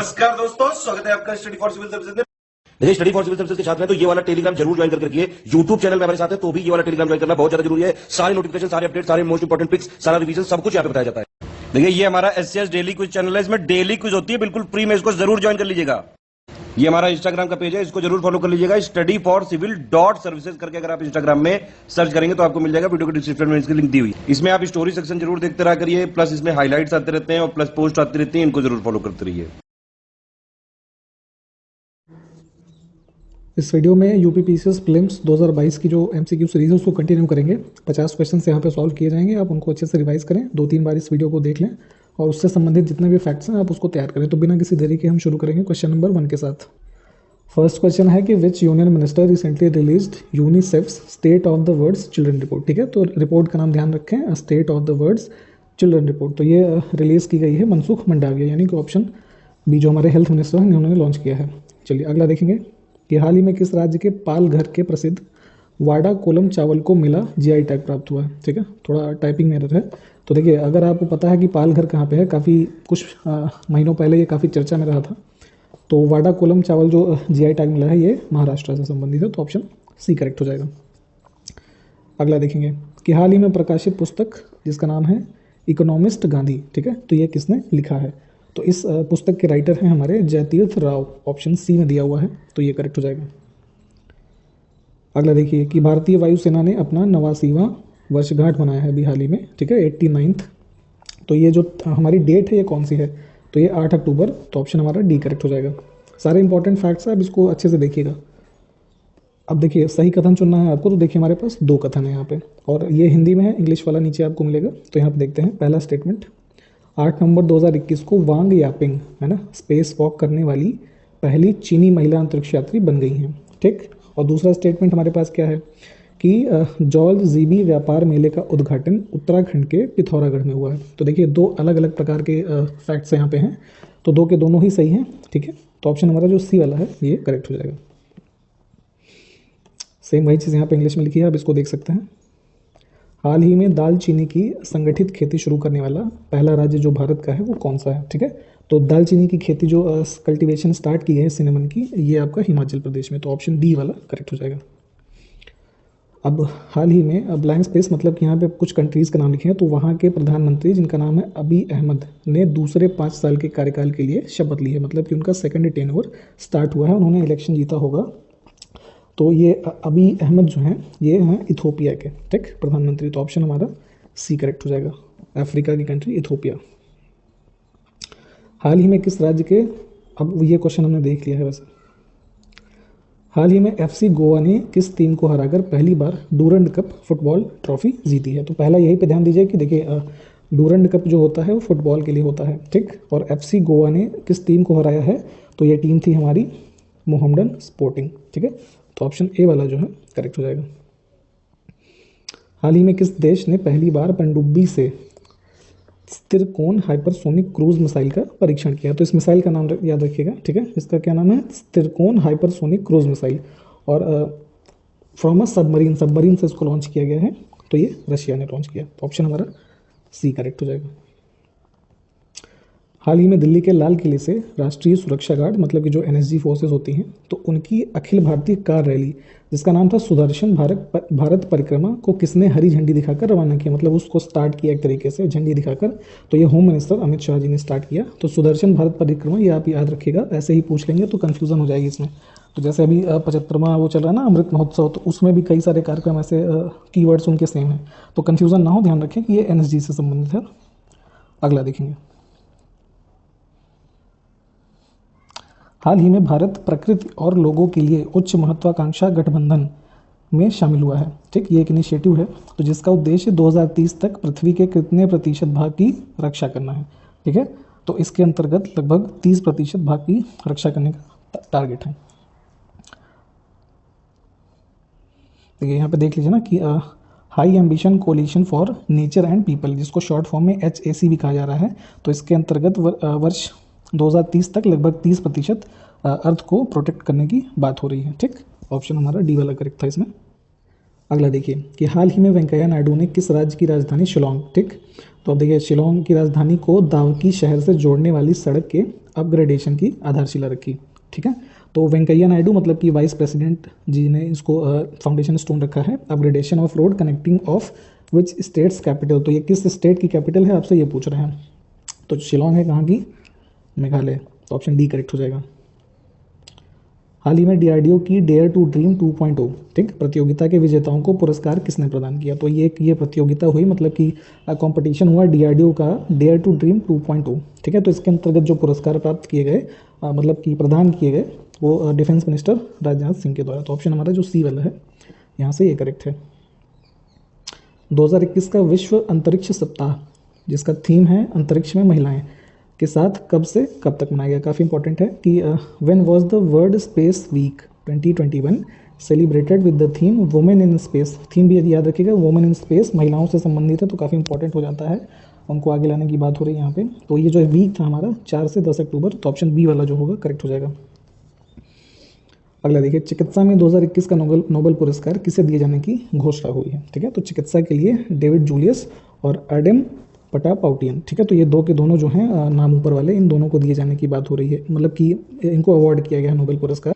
नमस्कार दोस्तों, स्वागत है आपका स्टडी फॉर सिविल सर्विसेज में। देखिए, स्टडी फॉर सिविल सर्विसेज के छात्र हैं तो ये वाला टेलीग्राम जरूर ज्वाइन करके रखिए। यूट्यूब चैनल में हमारे साथ है तो भी ये वाला टेलीग्राम ज्वाइन करना बहुत ज्यादा जरूरी है। सारे नोटिफिकेशन, सारे अपडेट, सारे मोस्ट इंपोर्टेंट पिक्स, सारा रिवीजन सब कुछ यहाँ पे बताया जाता है। देखिए, ये हमारा एससीएस डेली क्विज चैनल है, इसमें डेली क्विज होती है, बिल्कुल फ्री में, इसको जरूर ज्वाइन कर लीजिएगा। ये हमारा इंस्टाग्राम का पेज है, इसको जरूर फॉलो कर लीजिएगा। Study for civil dot services करके अगर आप इंस्टाग्राम में सर्च करेंगे तो आपको मिल जाएगा। वीडियो के डिस्क्रिप्शन में इसकी लिंक दी हुई। इसमें आप स्टोरी सेक्शन जरूर देखते रहा करिए, प्लस इसमें हाईलाइट्स आते रहते हैं और प्लस पोस्ट आती रहती है, इनको जरूर फॉलो करते रहिए। इस वीडियो में यूपीपीसीएस प्रीलिम्स 2022 की जो एमसीक्यू सीरीज है उसको कंटिन्यू करेंगे। 50 क्वेश्चन यहाँ पे सॉल्व किए जाएंगे। आप उनको अच्छे से रिवाइज करें, 2-3 बार इस वीडियो को देख लें और उससे संबंधित जितने भी फैक्ट्स हैं आप उसको तैयार करें। तो बिना किसी देरी के हम शुरू करेंगे क्वेश्चन नंबर 1 के साथ। फर्स्ट क्वेश्चन है कि which union minister recently released UNICEF's state of the world's children report. ठीक है, तो रिपोर्ट का नाम ध्यान रखें, state of the world's children report. तो ये रिलीज की गई है मनसुख मंडाविया, यानी कि ऑप्शन बी जो हमारे हेल्थ मिनिस्टर हैं उन्होंने लॉन्च किया है। चलिए अगला देखेंगे कि हाल ही में किस राज्य के पालघर के प्रसिद्ध वाडा कोलम चावल को मिला जीआई टैग प्राप्त हुआ है। ठीक है, थोड़ा टाइपिंग में एरर है। तो देखिए, अगर आपको पता है कि पालघर कहाँ पे है, काफ़ी कुछ महीनों पहले ये काफ़ी चर्चा में रहा था। तो वाडा कोलम चावल जो जीआई टैग मिला है ये महाराष्ट्र से संबंधित है, तो ऑप्शन सी करेक्ट हो जाएगा। अगला देखेंगे कि हाल ही में प्रकाशित पुस्तक जिसका नाम है इकोनॉमिस्ट गांधी। ठीक है, तो ये किसने लिखा है? तो इस पुस्तक के राइटर हैं हमारे जयतीर्थ राव, ऑप्शन सी में दिया हुआ है, तो ये करेक्ट हो जाएगा। अगला देखिए कि भारतीय वायुसेना ने अपना 89वां वर्षगांठ मनाया है अभी हाल ही में। ठीक है, 89th। तो ये जो हमारी डेट है ये कौन सी है? तो ये 8 अक्टूबर, तो ऑप्शन हमारा डी करेक्ट हो जाएगा। सारे इंपॉर्टेंट फैक्ट्स हैं, अब इसको अच्छे से देखिएगा। अब देखिए, सही कथन चुनना है आपको, तो देखिए हमारे पास 2 कथन है यहाँ पे और ये हिंदी में है, इंग्लिश वाला नीचे आपको मिलेगा। तो यहाँ पे देखते हैं पहला स्टेटमेंट, 8 नवंबर 2021 को वांग यापिंग है ना स्पेस वॉक करने वाली पहली चीनी महिला अंतरिक्ष यात्री बन गई हैं। ठीक, और दूसरा स्टेटमेंट हमारे पास क्या है कि जॉल जीबी व्यापार मेले का उद्घाटन उत्तराखंड के पिथौरागढ़ में हुआ है। तो देखिए 2 अलग अलग प्रकार के फैक्ट्स यहाँ पे हैं, तो 2 के दोनों ही सही हैं। ठीक है, तो ऑप्शन हमारा जो सी वाला है ये करेक्ट हो जाएगा। सेम वही चीज़ यहाँ पे इंग्लिश में लिखी है, आप इसको देख सकते हैं। हाल ही में दालचीनी की संगठित खेती शुरू करने वाला पहला राज्य जो भारत का है वो कौन सा है? ठीक है, तो दालचीनी की खेती जो कल्टीवेशन स्टार्ट की है सिनेमन की, ये आपका हिमाचल प्रदेश में, तो ऑप्शन डी वाला करेक्ट हो जाएगा। अब हाल ही में ब्लैंक स्पेस मतलब कि यहाँ पे कुछ कंट्रीज़ का नाम लिखे हैं, तो वहाँ के प्रधानमंत्री जिनका नाम है अबी अहमद ने दूसरे 5 साल के कार्यकाल के लिए शपथ ली है, मतलब कि उनका सेकंड टेन्योर स्टार्ट हुआ है, उन्होंने इलेक्शन जीता होगा। तो ये अबी अहमद जो हैं ये हैं इथोपिया के, ठीक, प्रधानमंत्री। तो ऑप्शन हमारा सी करेक्ट हो जाएगा, अफ्रीका की कंट्री इथोपिया। हाल ही में किस राज्य के, अब ये क्वेश्चन हमने देख लिया है वैसे, हाल ही में एफसी गोवा ने किस टीम को हराकर पहली बार डूरंड कप फुटबॉल ट्रॉफी जीती है? तो पहला यही पे ध्यान दीजिए कि देखिए डूरंड कप जो होता है वो फुटबॉल के लिए होता है। ठीक, और एफसी गोवा ने किस टीम को हराया है? तो ये टीम थी हमारी मोहम्मडन स्पोर्टिंग। ठीक है, तो ऑप्शन ए वाला जो है करेक्ट हो जाएगा। हाल ही में किस देश ने पहली बार पनडुब्बी से स्थिरकोण हाइपरसोनिक क्रूज मिसाइल का परीक्षण किया? तो इस मिसाइल का नाम याद रखिएगा। ठीक है, इसका क्या नाम है? स्थिरकोण हाइपरसोनिक क्रूज मिसाइल, और फ्रॉम अ सबमरीन से इसको लॉन्च किया गया है, तो ये रशिया ने लॉन्च किया। तो ऑप्शन हमारा सी करेक्ट हो जाएगा। हाल ही में दिल्ली के लाल किले से राष्ट्रीय सुरक्षा गार्ड मतलब कि जो एनएसजी फोर्सेस होती हैं, तो उनकी अखिल भारतीय कार रैली जिसका नाम था सुदर्शन भारत परिक्रमा को किसने हरी झंडी दिखाकर रवाना किया? मतलब उसको स्टार्ट किया एक तरीके से झंडी दिखाकर, तो ये होम मिनिस्टर अमित शाह जी ने स्टार्ट किया। तो सुदर्शन भारत परिक्रमा ये आप याद रखिएगा, ऐसे ही पूछ लेंगे तो कन्फ्यूज़न हो जाएगी इसमें। तो जैसे अभी 75वां वो चल रहा है ना अमृत महोत्सव, तो उसमें भी कई सारे कार्यक्रम ऐसे कीवर्ड्स उनके सेम हैं, तो कन्फ्यूज़न ना हो, ध्यान रखें कि ये एनएसजी से संबंधित है। अगला देखेंगे, हाल ही में भारत प्रकृति और लोगों के लिए उच्च महत्वाकांक्षा गठबंधन में शामिल हुआ है। ठीक, ये एक इनिशिएटिव है तो जिसका उद्देश्य 2030 तक पृथ्वी के कितने प्रतिशत भाग की रक्षा करना है। ठीक है, तो इसके अंतर्गत लगभग 30% भाग की रक्षा करने का टारगेट है। देखिए यहाँ पे देख लीजिए ना कि high ambition coalition for nature and people, जिसको शॉर्ट फॉर्म में HAC भी कहा जा रहा है, तो इसके अंतर्गत वर्ष 2030 तक लगभग 30% अर्थ को प्रोटेक्ट करने की बात हो रही है। ठीक, ऑप्शन हमारा डी वाला करेक्ट था इसमें। अगला देखिए कि हाल ही में वेंकैया नायडू ने किस राज्य की राजधानी शिलोंग, ठीक, तो अब देखिए शिलोंग की राजधानी को दावकी शहर से जोड़ने वाली सड़क के अपग्रेडेशन की आधारशिला रखी। ठीक है, तो वेंकैया नायडू मतलब कि वाइस प्रेसिडेंट जी ने इसको फाउंडेशन स्टोन रखा है। Upgradation of road connecting of which states capital, तो ये किस स्टेट की कैपिटल है आपसे ये पूछ रहे हैं। तो शिलोंग है कहाँ की, मेघालय, तो ऑप्शन डी करेक्ट हो जाएगा। हाल ही में डीआरडीओ की डेयर टू ड्रीम 2.0 ठीक प्रतियोगिता के विजेताओं को पुरस्कार किसने प्रदान किया। तो ये प्रतियोगिता हुई, मतलब कि कंपटीशन हुआ डीआरडीओ का डेयर टू ड्रीम 2.0। ठीक है, तो इसके अंतर्गत जो पुरस्कार प्राप्त किए गए मतलब कि प्रदान किए गए वो डिफेंस मिनिस्टर राजनाथ सिंह के द्वारा। तो ऑप्शन हमारा जो सी वाला है यहाँ से ये करेक्ट है। 2021 का विश्व अंतरिक्ष सप्ताह जिसका थीम है अंतरिक्ष में महिलाएं के साथ कब से कब तक मनाया गया। काफ़ी इंपॉर्टेंट है कि when was the world space week 2021 celebrated with the theme women in space. Theme भी याद रखिएगा, वुमेन इन स्पेस, महिलाओं से संबंधित है, तो काफ़ी इंपॉर्टेंट हो जाता है, उनको आगे लाने की बात हो रही है यहाँ पे। तो ये जो वीक था हमारा 4 से 10 अक्टूबर, तो ऑप्शन बी वाला जो होगा करेक्ट हो जाएगा। अगला देखिए, चिकित्सा में 2021 का नोबेल पुरस्कार किसे दिए जाने की घोषणा हुई है। ठीक है, तो चिकित्सा के लिए डेविड जूलियस और एडम पटापाउटियन। ठीक है, तो ये दो के दोनों जो हैं नाम ऊपर वाले, इन दोनों को दिए जाने की बात हो रही है, मतलब कि इनको अवार्ड किया गया है नोबेल पुरस्कार।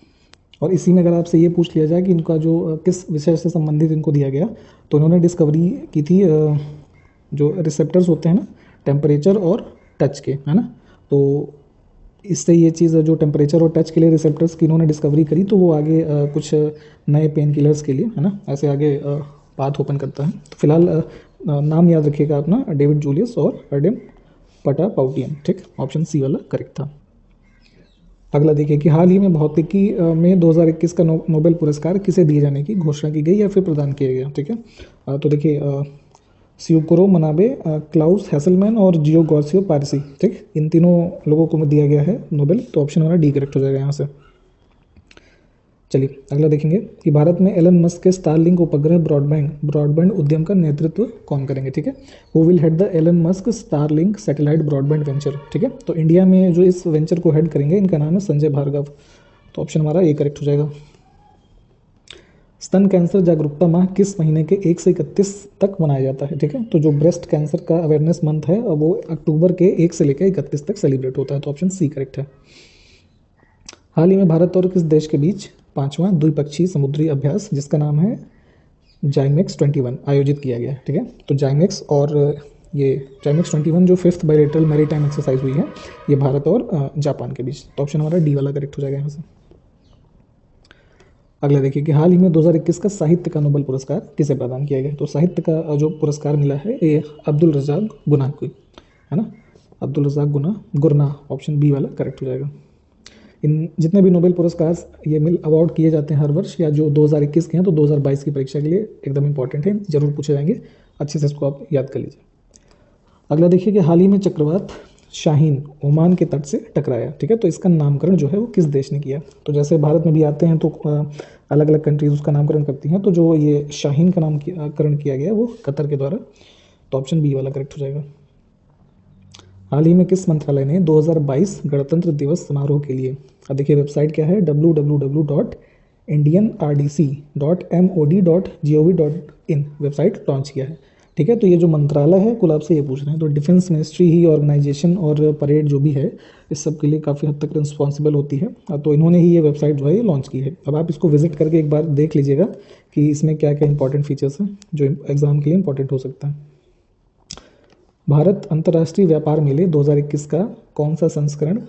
और इसी में अगर आपसे ये पूछ लिया जाए कि इनका जो किस विषय से संबंधित इनको दिया गया, तो इन्होंने डिस्कवरी की थी जो रिसेप्टर्स होते हैं ना टेम्परेचर और टच के, है ना, तो इससे ये चीज़ जो टेम्परेचर और टच के लिए रिसेप्टर्स की इन्होंने डिस्कवरी करी, तो वो आगे कुछ नए पेन किलर्स के लिए, है ना, ऐसे आगे पाथ ओपन करता है। तो फिलहाल नाम याद रखिएगा अपना, डेविड जूलियस और एडम पटापाउटियन। ठीक, ऑप्शन सी वाला करेक्ट था। अगला देखिए कि हाल ही में भौतिकी में 2021 का नोबेल पुरस्कार किसे दिए जाने की घोषणा की गई या फिर प्रदान किया गया। ठीक है, तो देखिए स्यूकुरो मनाबे, क्लाउस हैसलमैन और जियो गॉर्सियो पारसी। ठीक, इन तीनों लोगों को दिया गया है नोबेल, तो ऑप्शन हमारा डी करेक्ट हो जाएगा यहाँ से। चलिए अगला देखेंगे कि भारत में एलन मस्क के स्टारलिंक उपग्रह ब्रॉडबैंड उद्यम का नेतृत्व कौन करेंगे। ठीक है, who will head the Elon Musk Starlink satellite broadband venture. ठीक है, तो इंडिया में जो इस वेंचर को हेड करेंगे इनका नाम है संजय भार्गव, तो ऑप्शन हमारा ए करेक्ट हो जाएगा। स्तन कैंसर जागरूकता माह किस महीने के 1 से 31 तक मनाया जाता है। ठीक है, तो जो ब्रेस्ट कैंसर का अवेयरनेस मंथ है वो अक्टूबर के 1 से लेकर 31 तक सेलिब्रेट होता है, तो ऑप्शन सी करेक्ट है। हाल ही में भारत और किस देश के बीच 5वां द्विपक्षीय समुद्री अभ्यास जिसका नाम है जाइमेक्स 21 आयोजित किया गया है। ठीक है, तो जाइमेक्स और ये जाइमेक्स 21 जो 5th बायलैटरल मैरीटाइम एक्सरसाइज हुई है ये भारत और जापान के बीच, तो ऑप्शन हमारा डी वाला करेक्ट हो जाएगा यहाँ से। अगला देखिए कि हाल ही में 2021 का साहित्य का नोबेल पुरस्कार किसे प्रदान किया गया। तो साहित्य का जो पुरस्कार मिला है ये अब्दुल रज़ाक गुना को, है ना, अब्दुल रज़ाक गुरना, ऑप्शन बी वाला करेक्ट हो जाएगा। इन जितने भी नोबेल पुरस्कार ये अवार्ड किए जाते हैं हर वर्ष, या जो 2021 के हैं तो 2022 की परीक्षा के लिए एकदम इंपॉर्टेंट है, जरूर पूछे जाएंगे, अच्छे से इसको आप याद कर लीजिए। अगला देखिए कि हाल ही में चक्रवात शाहीन ओमान के तट से टकराया। ठीक है, तो इसका नामकरण जो है वो किस देश ने किया। तो जैसे भारत में भी आते हैं तो अलग अलग कंट्रीज उसका नामकरण करती हैं, तो जो ये शाहीन का नामकरण किया गया वो कतर के द्वारा, तो ऑप्शन बी वाला करेक्ट हो जाएगा। हाल ही में किस मंत्रालय ने 2022 गणतंत्र दिवस समारोह के लिए, अब देखिए वेबसाइट क्या है www.indianrdc.mod.gov.in वेबसाइट लॉन्च किया है। ठीक है, तो ये जो मंत्रालय है कुल आपसे ये पूछ रहे हैं, तो डिफेंस मिनिस्ट्री ही ऑर्गेनाइजेशन और परेड जो भी है इस सब के लिए काफ़ी हद तक रिस्पॉन्सिबल होती है, तो इन्होंने ही ये वेबसाइट जो है ये लॉन्च की है। अब आप इसको विजिट करके एक बार देख लीजिएगा कि इसमें क्या क्या इंपॉर्टेंट फीचर्स हैं जो एग्जाम के लिए इंपॉर्टेंट हो सकता है। भारत अंतर्राष्ट्रीय व्यापार मेले 2021 का कौन सा संस्करण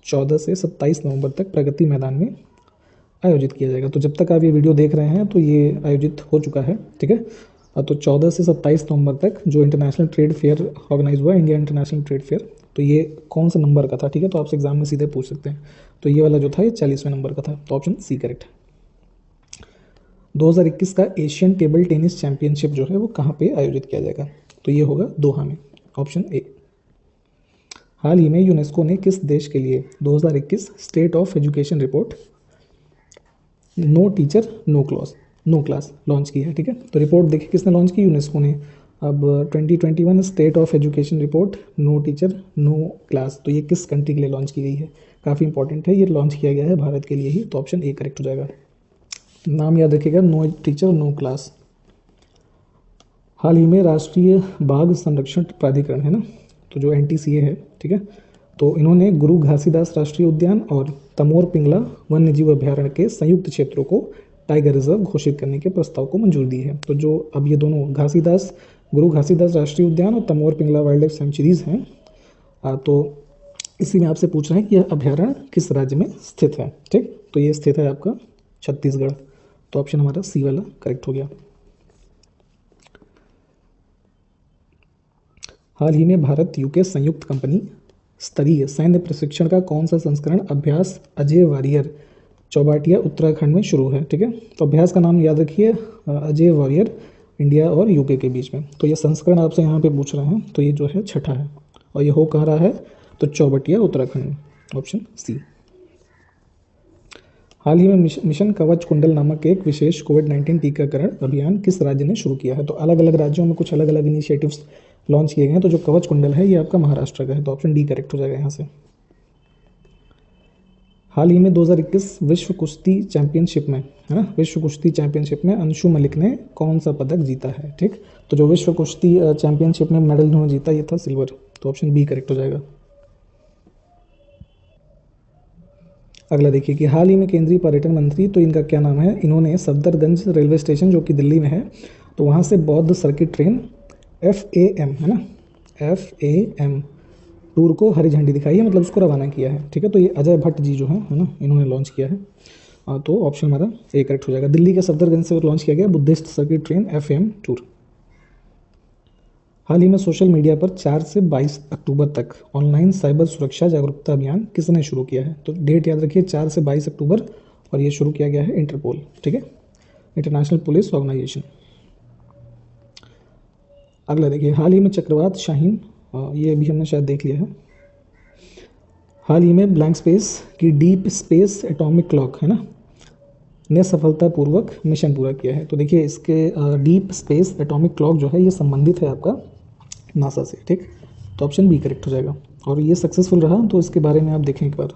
14 से 27 नवंबर तक प्रगति मैदान में आयोजित किया जाएगा। तो जब तक आप ये वीडियो देख रहे हैं तो ये आयोजित हो चुका है। ठीक है, तो 14 से 27 नवंबर तक जो इंटरनेशनल ट्रेड फेयर ऑर्गेनाइज हुआ, इंडिया इंटरनेशनल ट्रेड फेयर, तो ये कौन सा नंबर का था। ठीक है, तो आपसे एग्जाम में सीधे पूछ सकते हैं, तो ये वाला जो था ये 40वें नंबर का था, तो ऑप्शन सी करेक्ट है। 2021 का एशियन टेबल टेनिस चैंपियनशिप जो है वो कहाँ पे आयोजित किया जाएगा, तो ये होगा दोहा में, ऑप्शन ए। हाल ही में यूनेस्को ने किस देश के लिए 2021 state of education report no teacher no class launch की है। ठीक है, तो रिपोर्ट देखिए किसने लॉन्च की, यूनेस्को ने। अब 2021 state of education report no teacher no class, तो ये किस कंट्री के लिए लॉन्च की गई है, काफ़ी इंपॉर्टेंट है, ये लॉन्च किया गया है भारत के लिए ही, तो ऑप्शन ए करेक्ट हो जाएगा। नाम याद रखिएगा, नो टीचर नो क्लास। हाल ही में राष्ट्रीय बाघ संरक्षण प्राधिकरण है ना, तो जो NTCA है, ठीक है, तो इन्होंने गुरु घासीदास राष्ट्रीय उद्यान और तमोर पिंगला वन्यजीव अभयारण्य के संयुक्त क्षेत्रों को टाइगर रिजर्व घोषित करने के प्रस्ताव को मंजूरी दी है। तो जो अब ये दोनों गुरु घासीदास राष्ट्रीय उद्यान और Tamor Pingala wild life sanctuaries हैं, तो इसी में आपसे पूछ रहे हैं कि यह अभयारण्य किस राज्य में स्थित है। ठीक, तो ये स्थित है आपका छत्तीसगढ़। तो ऑप्शन हमारा सी वाला करेक्ट हो गया। हाल ही में भारत यूके संयुक्त कंपनी स्तरीय सैन्य प्रशिक्षण का कौन सा संस्करण अभ्यास अजय वॉरियर चौबाटिया उत्तराखंड में शुरू है। ठीक है, तो अभ्यास का नाम याद रखिए, अजय वॉरियर, इंडिया और यूके के बीच में। तो ये संस्करण आपसे यहाँ पे पूछ रहे हैं, तो ये जो है छठा है और ये हो कहाँ रहा है, तो चौबटिया उत्तराखंड में। Option C. हाल ही में मिशन कवच कुंडल नामक एक विशेष कोविड-19 टीकाकरण अभियान किस राज्य ने शुरू किया है। तो अलग अलग राज्यों में कुछ अलग अलग इनिशिएटिव्स लॉन्च किए गए हैं। तो जो कवच कुंडल है ये आपका महाराष्ट्र का है, तो ऑप्शन डी करेक्ट हो जाएगा यहाँ से। हाल ही में 2021 विश्व कुश्ती चैंपियनशिप में, है ना, विश्व कुश्ती चैंपियनशिप में अंशु मलिक ने कौन सा पदक जीता है। ठीक, तो जो विश्व कुश्ती चैंपियनशिप में मेडल उन्होंने जीता ये था सिल्वर, तो ऑप्शन बी करेक्ट हो जाएगा। अगला देखिए कि हाल ही में केंद्रीय पर्यटन मंत्री, तो इनका क्या नाम है, इन्होंने सफदरगंज रेलवे स्टेशन जो कि दिल्ली में है, तो वहाँ से बौद्ध सर्किट ट्रेन FAM, है ना, FAM टूर को हरी झंडी दिखाई है, मतलब उसको रवाना किया है। ठीक है, तो ये अजय भट्ट जी जो है ना, इन्होंने लॉन्च किया है। तो ऑप्शन हमारा ए करेक्ट हो जाएगा। दिल्ली के सफदरगंज से लॉन्च किया गया Buddhist circuit train FAM tour. हाल ही में सोशल मीडिया पर 4 से 22 अक्टूबर तक ऑनलाइन साइबर सुरक्षा जागरूकता अभियान किसने शुरू किया है। तो डेट याद रखिए 4 से 22 अक्टूबर, और ये शुरू किया गया है इंटरपोल। ठीक है, इंटरनेशनल पुलिस ऑर्गेनाइजेशन। अगला देखिए, हाल ही में चक्रवात शाहीन, ये भी हमने शायद देख लिया है। हाल ही में ब्लैंक स्पेस की डीप स्पेस एटॉमिक क्लॉक, है ना, ने सफलतापूर्वक मिशन पूरा किया है। तो देखिए इसके डीप स्पेस एटॉमिक क्लॉक जो है ये संबंधित है आपका नासा से। ठीक, तो ऑप्शन बी करेक्ट हो जाएगा, और ये सक्सेसफुल रहा, तो इसके बारे में आप देखें एक बार।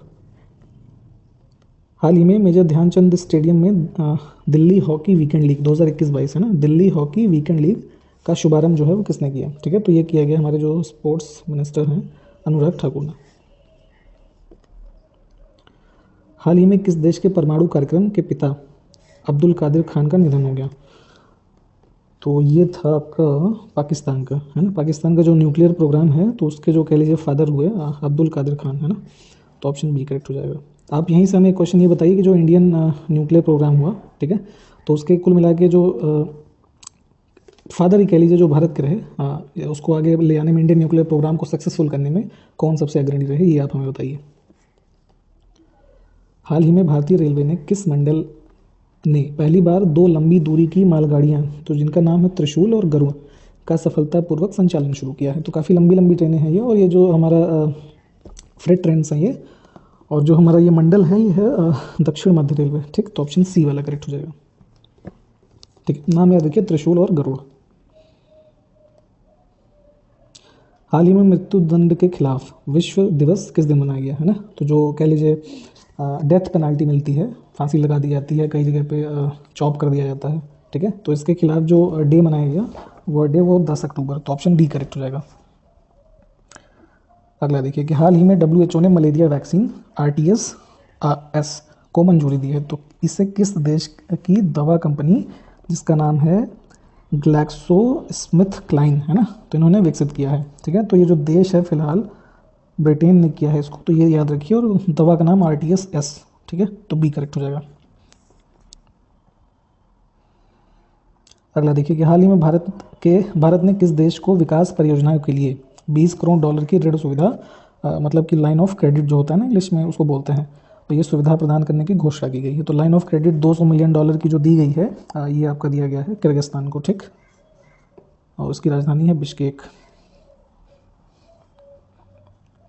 हाल ही में मेजर ध्यानचंद स्टेडियम में दिल्ली हॉकी वीकेंड लीग 2021-22, है ना, दिल्ली हॉकी वीकेंड लीग का शुभारंभ जो है वो किसने किया। ठीक है, तो ये किया गया हमारे जो स्पोर्ट्स मिनिस्टर हैं अनुराग ठाकुर ने। हाल ही में किस देश के परमाणु कार्यक्रम के पिता अब्दुल कादिर खान का निधन हो गया। तो ये था आपका पाकिस्तान का, है ना, पाकिस्तान का जो न्यूक्लियर प्रोग्राम है, तो उसके जो कह लीजिए फादर हुए अब्दुल कादिर खान, है ना, तो ऑप्शन बी करेक्ट हो जाएगा। आप यहीं से हमें क्वेश्चन ये बताइए कि जो इंडियन न्यूक्लियर प्रोग्राम हुआ, ठीक है, तो उसके कुल मिला के जो फादर ही कह लीजिए जो भारत के रहे, उसको आगे ले आने में, इंडियन न्यूक्लियर प्रोग्राम को सक्सेसफुल करने में कौन सबसे अग्रणी रहे, ये आप हमें बताइए। हाल ही में भारतीय रेलवे ने किस मंडल ने पहली बार 2 लंबी दूरी की मालगाड़ियाँ, तो जिनका नाम है त्रिशूल और गरुड़, का सफलतापूर्वक संचालन शुरू किया है। तो काफ़ी लंबी लंबी ट्रेनें हैं ये, और ये जो हमारा फ्रेट ट्रेन्स हैं ये, और जो हमारा ये मंडल है ये है दक्षिण मध्य रेलवे। ठीक, तो ऑप्शन सी वाला करेक्ट हो जाएगा। ठीक, नाम याद रखिए त्रिशूल और गरुड़। हाल ही में मृत्यु दंड के खिलाफ विश्व दिवस किस दिन मनाया गया, है ना, तो जो कह लीजिए डेथ पेनल्टी मिलती है, फांसी लगा दी जाती है, कई जगह पे चॉप कर दिया जाता है। ठीक है, तो इसके खिलाफ जो डे मनाया गया वो डे वो 10 अक्टूबर, तो ऑप्शन डी करेक्ट हो जाएगा। अगला देखिए कि हाल ही में WHO ने मलेरिया वैक्सीन RTS को मंजूरी दी है। तो इसे किस देश की दवा कंपनी, जिसका नाम है ग्लैक्सोस्मिथक्लाइन, है ना, तो इन्होंने विकसित किया है। ठीक है, तो ये जो देश है फिलहाल ब्रिटेन ने किया है इसको, तो ये याद रखिए, और दवा का नाम RTS। ठीक है, तो बी करेक्ट हो जाएगा। अगला देखिए कि हाल ही में भारत ने किस देश को विकास परियोजनाओं के लिए 20 करोड़ डॉलर की ऋण सुविधा, मतलब कि लाइन ऑफ क्रेडिट जो होता है ना इंग्लिश में उसको बोलते हैं, तो ये सुविधा प्रदान करने की घोषणा की गई है। तो line of credit 200 million dollar की जो दी गई है, ये आपका दिया गया है किर्गिस्तान को। ठीक, और उसकी राजधानी है बिश्केक।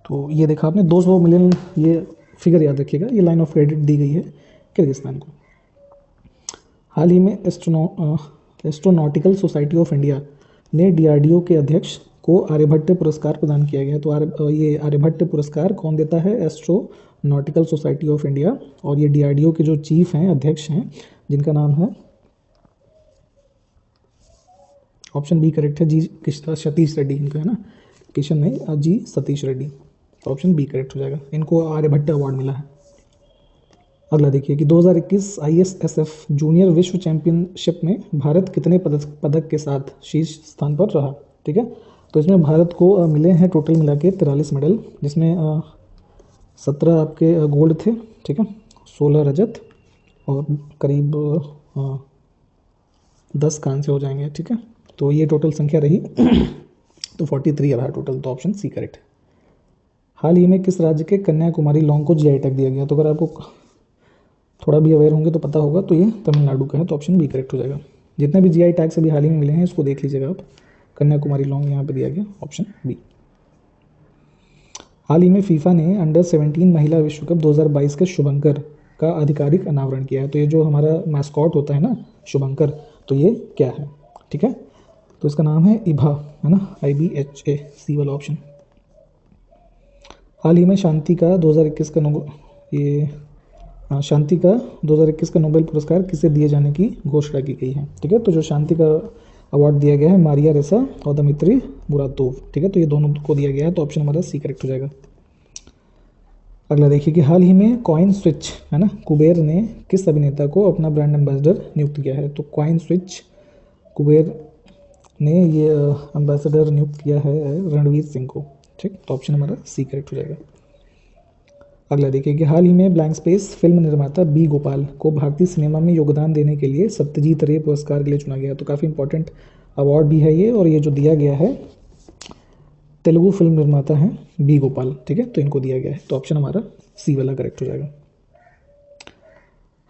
तो ये देखा आपने 200 मिलियन, ये फिगर याद रखिएगा, ये लाइन ऑफ क्रेडिट दी गई है किर्गिस्तान को। हाल ही में एस्ट्रोनॉटिकल सोसाइटी ऑफ इंडिया ने DRDO के अध्यक्ष को आर्यभट्ट पुरस्कार प्रदान किया गया है। तो ये आर्यभट्ट पुरस्कार कौन देता है, एस्ट्रोनॉटिकल सोसाइटी ऑफ इंडिया, और ये DRDO के जो चीफ हैं, अध्यक्ष हैं, जिनका नाम है, ऑप्शन बी करेक्ट है, जी सतीश रेड्डी इनका, है ना, किशन नहीं, जी सतीश रेड्डी। तो ऑप्शन बी करेक्ट हो जाएगा। इनको आर्यभट्ट अवार्ड मिला है। अगला देखिए कि 2021 ISSF जूनियर विश्व चैंपियनशिप में भारत कितने पदक के साथ शीर्ष स्थान पर रहा। ठीक है, तो इसमें भारत को मिले हैं टोटल मिला के 43 मेडल, जिसमें 17 आपके गोल्ड थे। ठीक है, 16 रजत और करीब 10 कांस्य हो जाएंगे। ठीक है, तो ये टोटल संख्या रही तो 43 रहा टोटल, तो ऑप्शन सी करेक्ट है। हाल ही में किस राज्य के कन्याकुमारी लौंग को GI टैग दिया गया। तो अगर आपको थोड़ा भी अवेयर होंगे तो पता होगा, तो ये तमिलनाडु का है, तो ऑप्शन बी करेक्ट हो जाएगा। जितने भी GI टैग अभी हाल ही में मिले हैं इसको देख लीजिएगा आप। कन्याकुमारी लौंग यहाँ पे दिया गया, ऑप्शन बी। हाल ही में फीफा ने अंडर 17 महिला विश्व कप 2022 के शुभंकर का आधिकारिक अनावरण किया है। तो ये जो हमारा मैस्कॉट होता है ना शुभंकर, तो ये क्या है। ठीक है, तो इसका नाम है इभा, है ना, IBHA, सी वाला ऑप्शन। हाल ही में शांति का 2021 का नोबेल पुरस्कार किसे दिए जाने की घोषणा की गई है। ठीक है, तो जो शांति का अवार्ड दिया गया है मारिया रेसा और दमित्री मुरातोव। ठीक है, तो ये दोनों को दिया गया है, तो ऑप्शन हमारा सी करेक्ट हो जाएगा। अगला देखिए कि हाल ही में कॉइन स्विच, है ना, कुबेर ने किस अभिनेता को अपना ब्रांड एम्बेसडर नियुक्त किया है। तो कॉइन स्विच कुबेर ने ये एम्बेसडर नियुक्त किया है रणवीर सिंह को। ठीक, तो ऑप्शन हमारा सी करेक्ट हो जाएगा। अगला देखिए कि हाल ही में ब्लैंक स्पेस फिल्म निर्माता बी गोपाल को भारतीय सिनेमा में योगदान देने के लिए सत्यजीत रे पुरस्कार के लिए चुना गया। तो काफ़ी इंपॉर्टेंट अवार्ड भी है ये, और ये जो दिया गया है तेलुगु फिल्म निर्माता हैं बी गोपाल। ठीक है, तो इनको दिया गया है, तो ऑप्शन हमारा सी वाला करेक्ट हो जाएगा।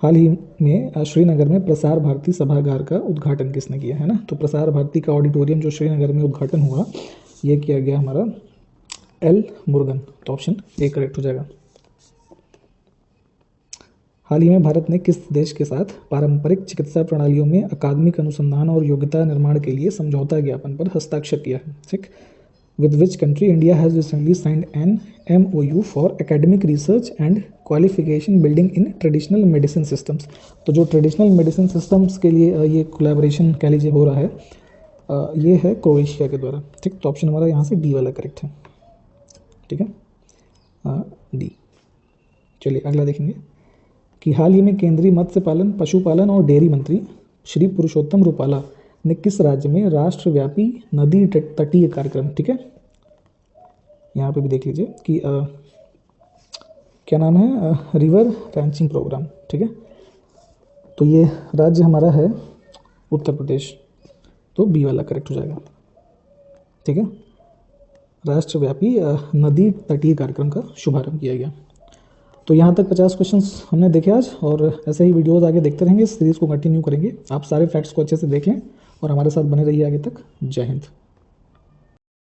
हाल ही में श्रीनगर में प्रसार भारती सभागार का उद्घाटन किसने किया, है ना। तो प्रसार भारती का ऑडिटोरियम जो श्रीनगर में उद्घाटन हुआ, ये किया गया हमारा एल मुरुगन, तो ऑप्शन ए करेक्ट हो जाएगा। हाल ही में भारत ने किस देश के साथ पारंपरिक चिकित्सा प्रणालियों में अकादमिक अनुसंधान और योग्यता निर्माण के लिए समझौता ज्ञापन पर हस्ताक्षर किया है। ठीक, with which country India has recently signed an MOU for academic research and qualification building in traditional medicine systems. तो जो ट्रेडिशनल मेडिसिन सिस्टम्स के लिए ये कोलैबोरेशन कह लीजिए हो रहा है, ये है क्रोएशिया के द्वारा। ठीक, तो ऑप्शन हमारा यहाँ से डी वाला करेक्ट है। ठीक है, डी। चलिए अगला देखेंगे कि हाल ही में केंद्रीय मत्स्य पालन, पशुपालन और डेयरी मंत्री श्री पुरुषोत्तम रूपाला ने किस राज्य में राष्ट्रव्यापी नदी तटीय कार्यक्रम, ठीक है, यहाँ पे भी देख लीजिए कि क्या नाम है, रिवर रैंचिंग प्रोग्राम। ठीक है, तो ये राज्य हमारा है उत्तर प्रदेश, तो बी वाला करेक्ट हो जाएगा। ठीक है, राष्ट्रव्यापी नदी तटीय कार्यक्रम का शुभारंभ किया गया। तो यहाँ तक 50 क्वेश्चंस हमने देखे आज, और ऐसे ही वीडियोस आगे देखते रहेंगे, इस सीरीज़ को कंटिन्यू करेंगे। आप सारे फैक्ट्स को अच्छे से देख लें और हमारे साथ बने रहिए आगे तक। जय हिंद।